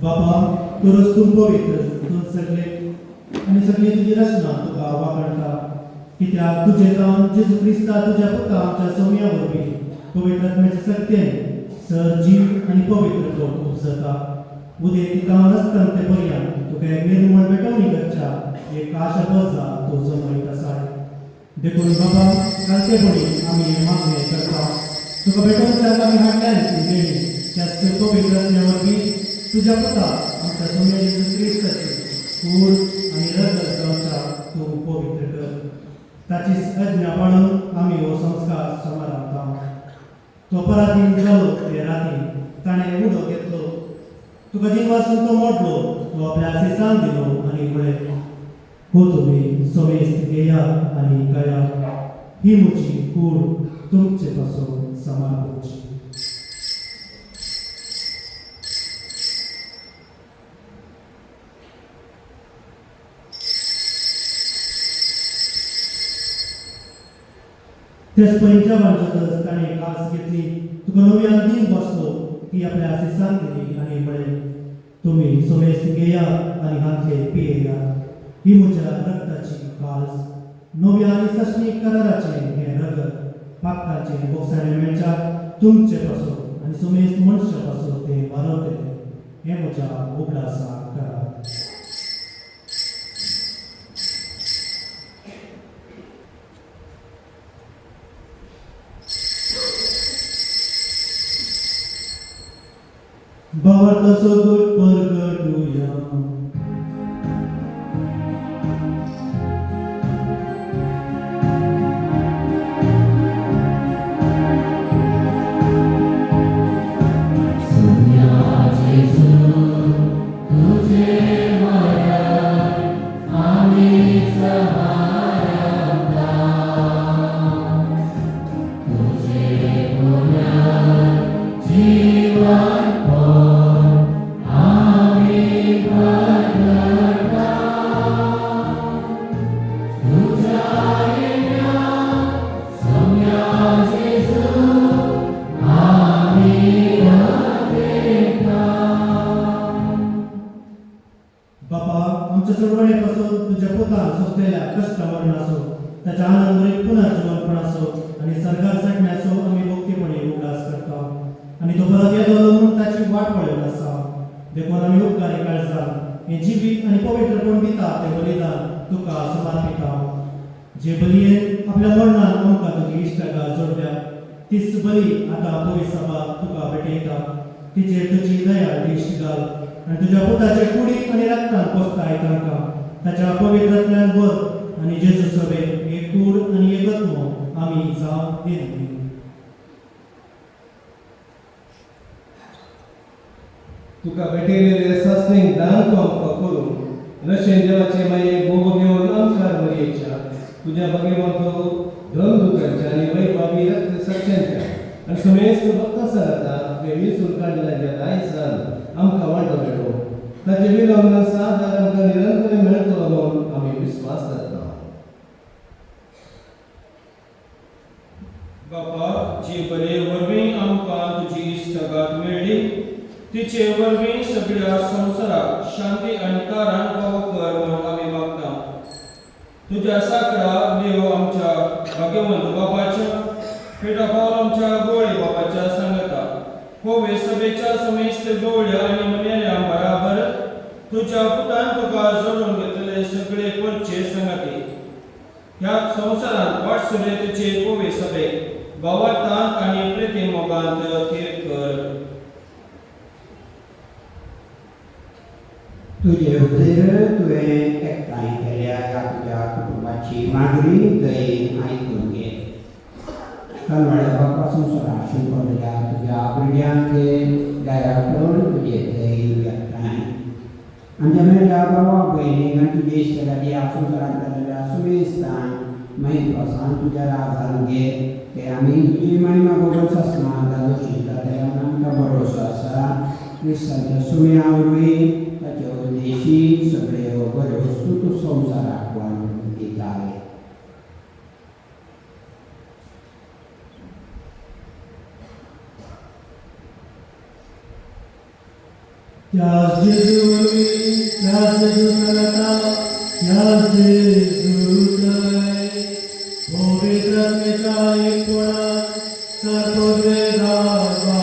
बाबा तुरस तूं पवित्र तूं सगळे आनी सगळी तुजी रचना तुका वाकणटा कित्याक तुजें काम जेजू क्रिस्ता तुज्या पुता आमच्या सोम्या वरवीं पवित्र आत्म्याचे सत्तेन सर जीव आनी पवित्र करून उपजता उदें तिका नसतंते पर्यंत तुका एक निर्मळ भेटवणी करच्या एक आशा बजा तो जमयत आसा देखून बाबा जाणटेपणी आमी हे मागणे करता तुका भेटवण्याक आमी हाडल्यान ती देणी त्याच पवित्र आत्म्या वरवीं तुझ्या पुता आमच्या सोम्या जेजू क्रिस्ताचे खून आनी रगत जावच्या तूं पवित्र कर ताची आज्ञा पाळून आमी हो संस्कार समारंभता तो पराधीन जालो ते राती ताणें उडो घेतलो तुका दिन वाचून तो मोडलो तो आपल्या आसेसान दिलो आनी म्हळें हो तुमी समेस्त घेया आनी गया ही म्हजी कूड तुमचे पासून समारंभची. तेच पयलींच्या वांचतच ताणें कास घेतली तुका नव्यान दिन बसलो ती आपल्या आसेसान दिली आनी म्हळें तुमी समेस्त घेया आनी हातले पियेया ही म्हज्या रगताची कास नव्या आनी सशनीक कराराचें हें रगत पापकाचे बोगसाणे मेळच्या तुमचे पासून आनी समेस्त मनशा पासून तें वारवतलें हें म्हज्या उगडासाक करात. भावार्थाचो दूत परगटुया बापा आमच्या सोडवणेपासून तुझ्या पुतान सोसलेल्या कष्ट मरण असो त्याच्या आनंदरीत पुनर्जीवन असो आणि सरकार चढण्यासो आम्ही मुक्तीपणे उल्हास करता आणि तो परत येतो म्हणून त्याची वाट पळून असा देखून आम्ही उपकारी काळजा हे जीवित आणि पवित्रपण दिता ते बलिदान तुका समर्पिता जे बलियेन आपल्या मरणान आमकां तुजी इश्टागा जोडल्या तीच बली आता पवित्र सभा तुका भेटयता तिचेर तुजी दया दिश्ट घाल आणि तुझ्या पुताचे कुडीत आणि रक्तान पोसताय तांकां ताच्या पवित्रत्वान वर आणि जेजू सभेक एक कूड आणि एक आत्मो आमी जाव दिली तुका भेटलेले सस्नेक दान तूं आमकां करून रशेन देवाचे माये बोग घेवन आमकां मरयेच्या तुझ्या भगिवंतो धर्मदुतांच्या आणि वैभावी रक्त सच्च्यांच्या आणि समेस्त भक्तां सांगता तुवें विसरून काडलेल्या ज्या दायजान आमकां वांटो मेळ्ळो ताचे विलंबन सादार आमकां निरंतर मेळटलो म्हणून आमी विस्वास करता बापा जी बरे वरवीं आमकां तुजी इश्टगात मेळ्ळी तिचे वरवीं सगळ्या संवसाराक शांती आनी तारण फावो कर म्हणून आमी मागता तुज्या साकरा देव आमच्या भाग्यवंत बापाच्या पेटा पावल आमच्या गोळे बापाच्या सांगता होवे सभेच्या समेस्त गवळ्या आणि मनेऱ्या बराबर तुझ्या पुतान तुका जोडून घेतलेले सगळे परचे संगती ह्या संवसारांत वाटसुले तुचे होवे सभेक भावार्थांत आणि प्रिती मोगांत थीर कर तुझे उजेर तुवें एकठांय केल्या ह्या तुज्या कुटुंबाची मागणी दयेन आयकून घे कनवळ्या बापा संवसाराक शिंपडलेल्या तुज्या भुरग्यांक दया करून तुजे दयेन एकठांय आमच्या मेळ्या भावा भयणीक आनी तुजे इश्टगादी ह्या संवसारांत जाल्लेल्या सुमेस्तान म्हत्वासान तुज्या राजान घे ते आमी तुजी महिमा बरोबर आसना जालो शिकता आमकां भरोसो आसा क्रिस्तांच्या सुम्या वरवीं ताचे उद्देशी सगळे बऱ्यो वस्तू तूं संवसाराक वांटून दिताय Yas Jesu, Yas Jesu Salata, Yas Jesu Dai, Povitra Mechai Kona, Sarvodveda Baba,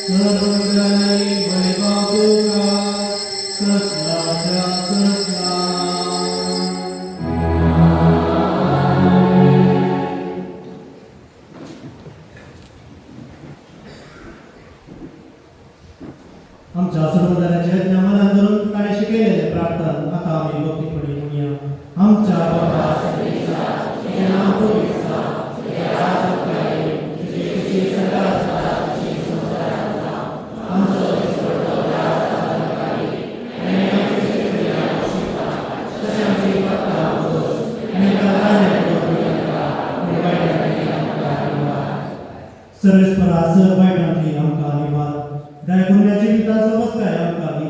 Sarvodvai Vaivabuka, Krishna Krishna. आमच्या सर्वधर्माच्या ज्ञानान धरून ताणे शिकलेले प्रार्थना आता आम्ही भक्तीपणे म्हणूया आमच्या बाबा तुझे नाम पवित्र सा तुझे राज्य येईल तुझी इच्छा सदा सदा तुझी संसारात जावं आमचो दिसपडटो त्रास आमकां आनी आमची क्रिया शिकता तशें आमची भक्तां दोस आनी कालाने सर्वेस्परास वायटांतली आमकां निवार गायकुंड्याची पिता सोबत काय आमकां दी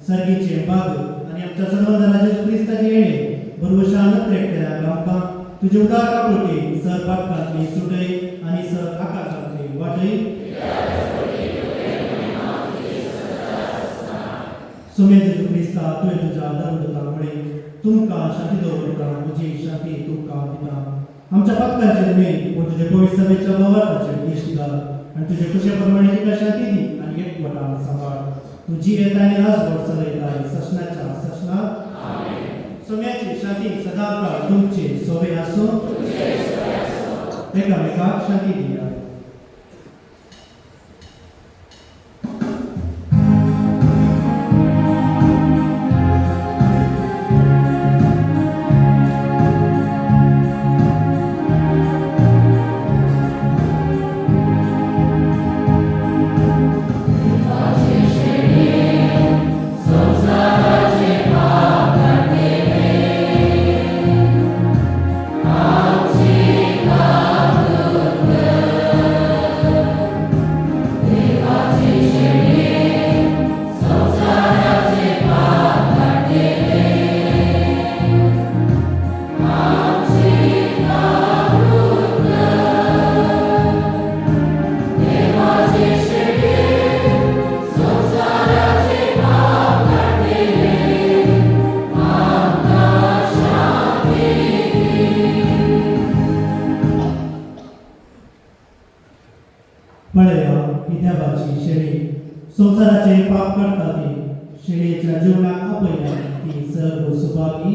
सर्गीचे बाग आणि आमच्या सर्वधनाचे क्रिस्ताची येणे बरोवशान त्रेकतेल्या आमकां तुजे उदार कापळटी सर पाटकांतली सुटय आणि सर आकाशांतली वाटय सुमे जेजू क्रिस्ता तुवें तुज्या धर्मदूतांक म्हळें तुमकां शांती दवरता म्हजी शांती तुमकां दिता आमच्या पातकांचेर न्हय पूण तुजे पवित्र सभेच्या भावार्थाचेर दिश्ट घाल आणि तुजे कुशे प्रमाणे तिका शांती दी आणि एकवटान सांबाळ तुजी येता आनी राजवट चलयताय सशनाच्या सशना सोम्याची शांती सदांकाळ तुमचे सोबे आसूं एकामेकाक शांती दिया Amen. शेळी संसाराचे पाप करता ती शेळीच्या जीवनात आपयल्या ती सर्व सुभागी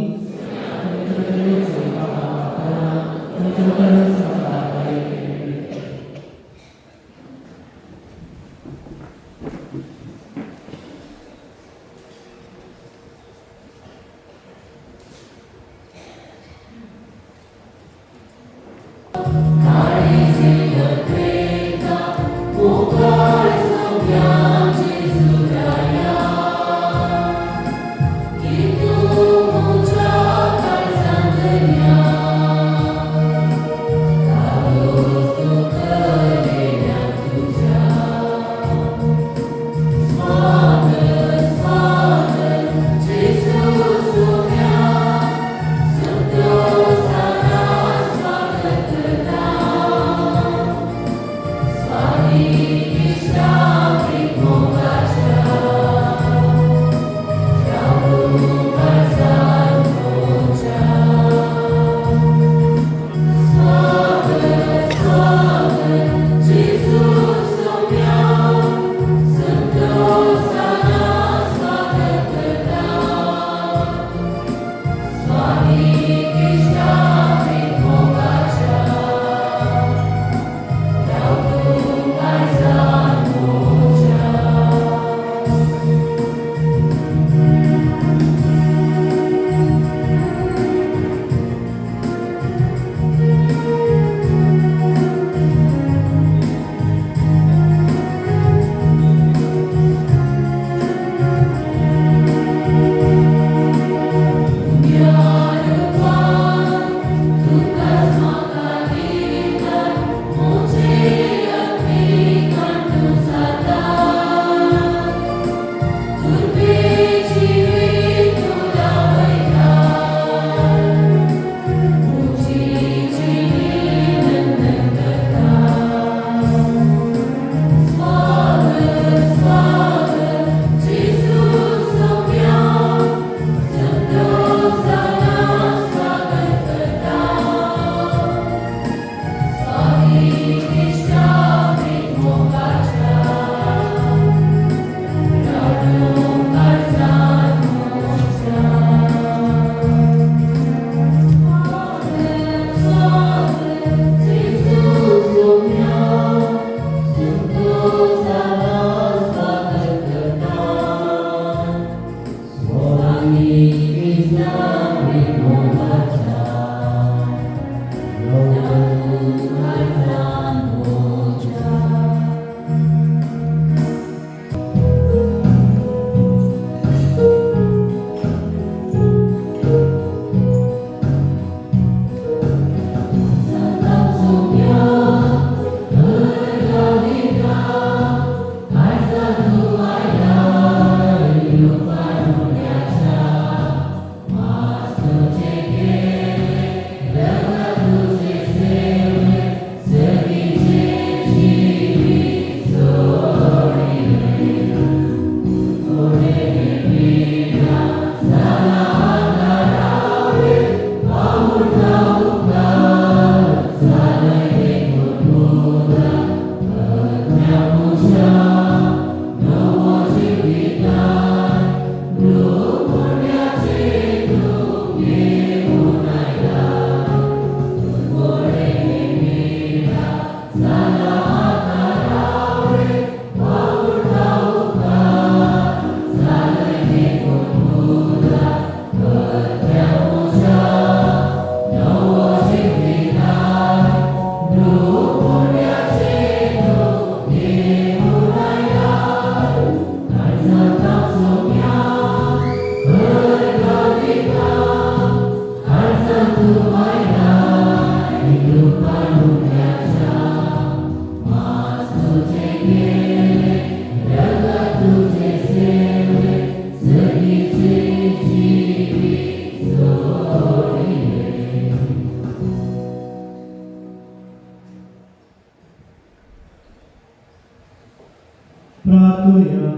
प्रार्थूया.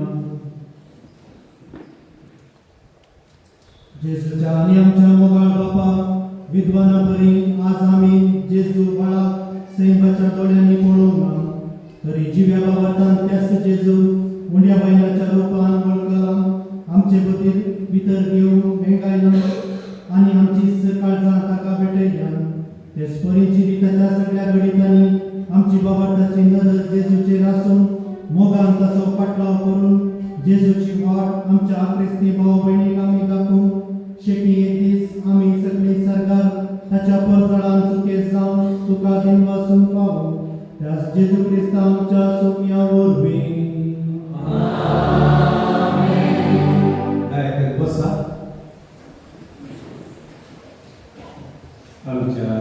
जेजूच्या आणि आमच्या मोगाळ बापा विद्वाना बरी आज आम्ही जेजू बाळा सैमाच्या दोळ्यांनी पळून तरी जिव्या बाबा त्यास जेजू उंड्या बैलाच्या रूपान वळखला आमचे बदल भितर घेऊन वेंगायला आणि आमची काळजां ताका भेटयल्या ते स्परीची बिताच्या सगळ्या गणितांनी आमची बाबाताची नदर जेजूचेर आसून मोगान ताचो पाटलाव करून जेजूची वाट आमच्या आक्रिस्ती भाव भयणीक आमी दाखून शेटी एक दीस आमी सगळी सरकार ताच्या परजळान चुकेस जावन तुका दिन वाचून पावू त्यास जेजू क्रिस्त आमच्या सोम्या वरवीं डायरेक्ट बसा. आमच्या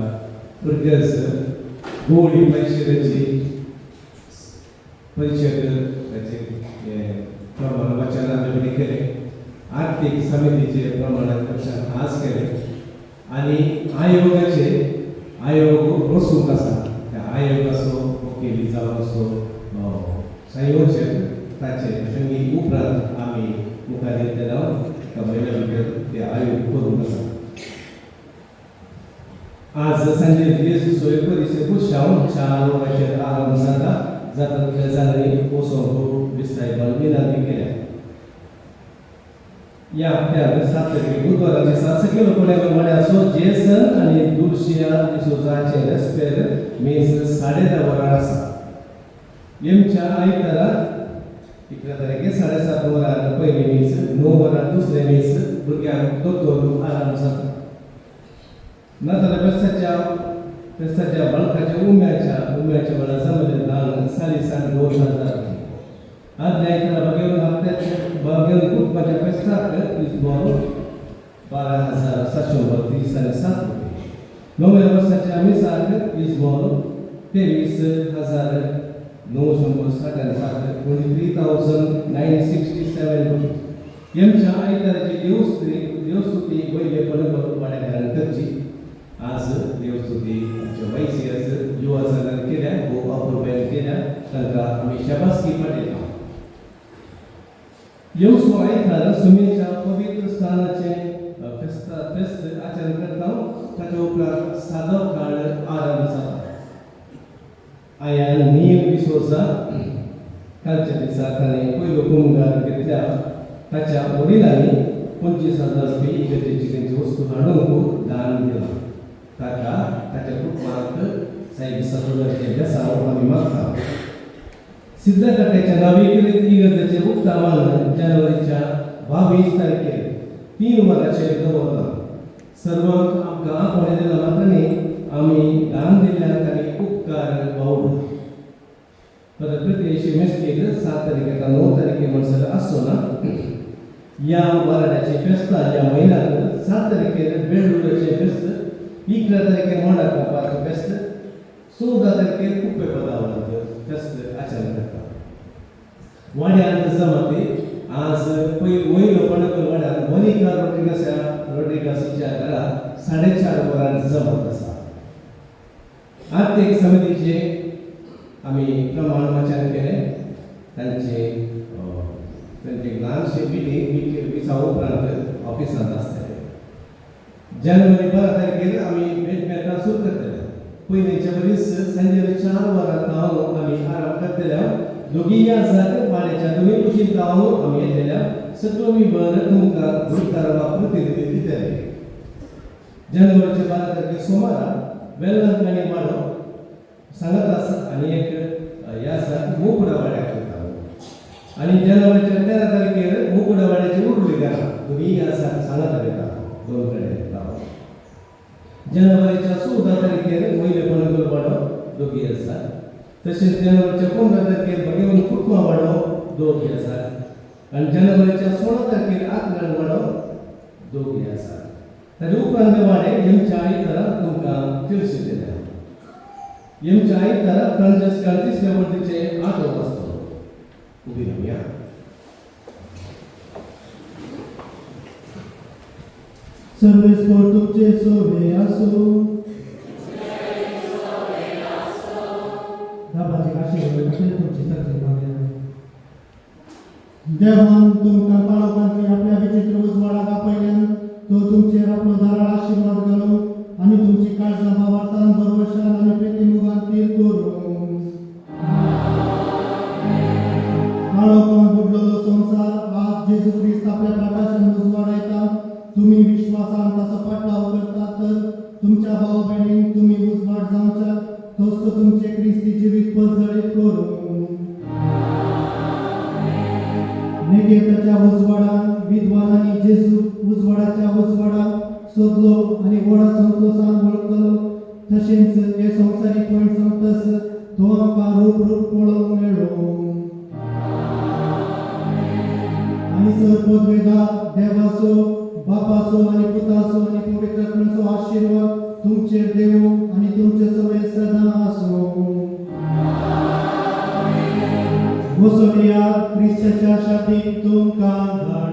भुरग्याचं गोडी परिषदेची परिषद त्याचे प्रमाण वचनांमध्ये केले, आर्थिक समितीचे प्रमाणात आज केले आणि आयोग बसून कसा त्या आयोग असो वकिली जावन असो संयोजन ताचे संगी उपरांत आम्ही मुखारी तेला महिना भितर ते आयोग करून आसा. आज सांजे दिवस सोय परिसे खुशावन 4 वरांचेर आराम जाता गजाली पोसोवंक विस्तायपण विनंती केल्या. या हप्त्यात 7 तारखेक बुधवारा दिसा सकयल कोण्यावर वाड्याचो जेसन आणि दुर्शिया दिसोजाचे रस्त्यार मीस 10:30 वरां आसा. येमच्या आयतारा 11 तारखेक 7:30 वरां पयली मीस, 9 वरां दुसरे मीस भुरग्यांक दोतोर आराम जाता. नाताळच्या फेस्ताच्या बाळकाच्या उम्याच्या वेळा जमले दान 2,500 आज आयतारा बागेवन कुटुंबाच्या फेस्ताक इसबोर 12,730 रुपये. 9व्या वर्साच्या मिसाक इसबोर 23,967 23,967 रुपये. यांच्या आयताराची देवस्तुती वैद्य परंपरा वाड्याकारान करची. आज देवस्तुती आमच्या वैसियास युवा संघान केल्या व अप्रुप्यान केल्या तांकां आमी शाबासकी पडयता. येवसो आयतार सुमेच्या पवित्र स्थानाचे फेस्त आचरण करता. ताचे उपरांत सादो काळ आरंभ जाता. आयन नियम दिसोसा कालच्या दिसा ताणें पयलो कुंगार घेतल्या. ताच्या वडिलांनी 25,000 रुपये इगर्जेची तेंची वस्तू हाडून दान दिला. ताका ताच्या कुटुंबाक साहेब सदोदरचे बेसांव आमी मागता. सिद्धकाट्याच्या नाविकृत इगर्जेचे उक्तावण जानेवारीच्या 22 तारखेर 3 वरांचेर दवरला. सर्वांक आमकां आपणे दिला मात्रांनी आमी दान दिल्यात आनी उपकार भावून प्रत्येक मेस्तेक 7 तारखेक 9 तारखेक म्हणसर आसो ना. या वराड्याचे फेस्त या महिन्यात 7 तारखेर बेळुराचे फेस्त, 11 तारखेर मोडा कोपाचे फेस्त, 14 तारखेर कुप्पे पदावळांत फेस्त आचरण करता. वाड्यांत जमाते आज वयलो पणकर वाड्यात मोनिका रोड्रिगासच्या घरात 4:30 वरांत जमत आसा. आर्थिक समितीचे आमी प्रमाण वाचन केले. त्यांचे ल्हानशे मिटींग दिसा उपरांत ऑफिसांत आसतले. जानेवारी 12 तारखेर आमी भेटमेटां सुरू करतले. पयलींच्या वरीस सांजे 4 वरां आमी आराम करतले. दोगी आसात वाड्याच्या दोनूय कुशीक गांव आमी येतल्या. सगळो विभर तुमकां भुरकार वा प्रतिनिधी दितले. जानेवारीच्या 12 तारखेक सोमारा वेल्लांत आनी वाडो सांगत आसा आनी एक ह्या आसा मोपडा वाड्याक करता. आनी जानेवारीच्या 13 तारखेर मोपडा वाड्याची उरली घरां दोगी आसा सांगत येता 2 कडेन गांव. जानेवारीच्या 14 तारखेर वयले पणकर वाडो दोगी आसा. तशेंच जानेवारीच्या 15 तारखेर भगेवन कुटुंबा वाडो दोगी आसात. आनी जानेवारीच्या 16 तारखेर आत्मन वाडो दोगी आसात. ताचे उपरांत वाडे येमच्या आयतारा तुमकां फिरसे दिल्या. येमच्या आयतारा फ्रांसिस्कान 3ऱ्या वर्तीचे 8 वाजता उबी रावया. सर्वेस्वर तुमचे सोवे आसो. दाबाची आशीर्वाद तुमची तकलीफ मागल्या. देवान तुमकां पाळोवपाची आपल्या विचित्र उजवाडाक आपयल्यान तो तुमचेर आपलो धाराळ आशीर्वाद घालो आनी तुमची काळजां भावार्थान भरवशान आनी प्रेतीमुगान तीर करूं. काळोखान उजवाडाच्या उजवाडा सोदलो आणि वडा संतोषान वळखलो तशेंच जे संवसारी पण सांगतस तो आमकां रूप रूप पळोवंक मेळ्ळो आणि सर्वोद्वेदा देवाचो बापाचो आणि पुताचो आणि पवित्र आत्म्याचो आशीर्वाद तुमचेर देवो आणि तुमचे सगळे सदां आसो वसोनिया क्रिस्ताच्या शादीक तुमकां धाड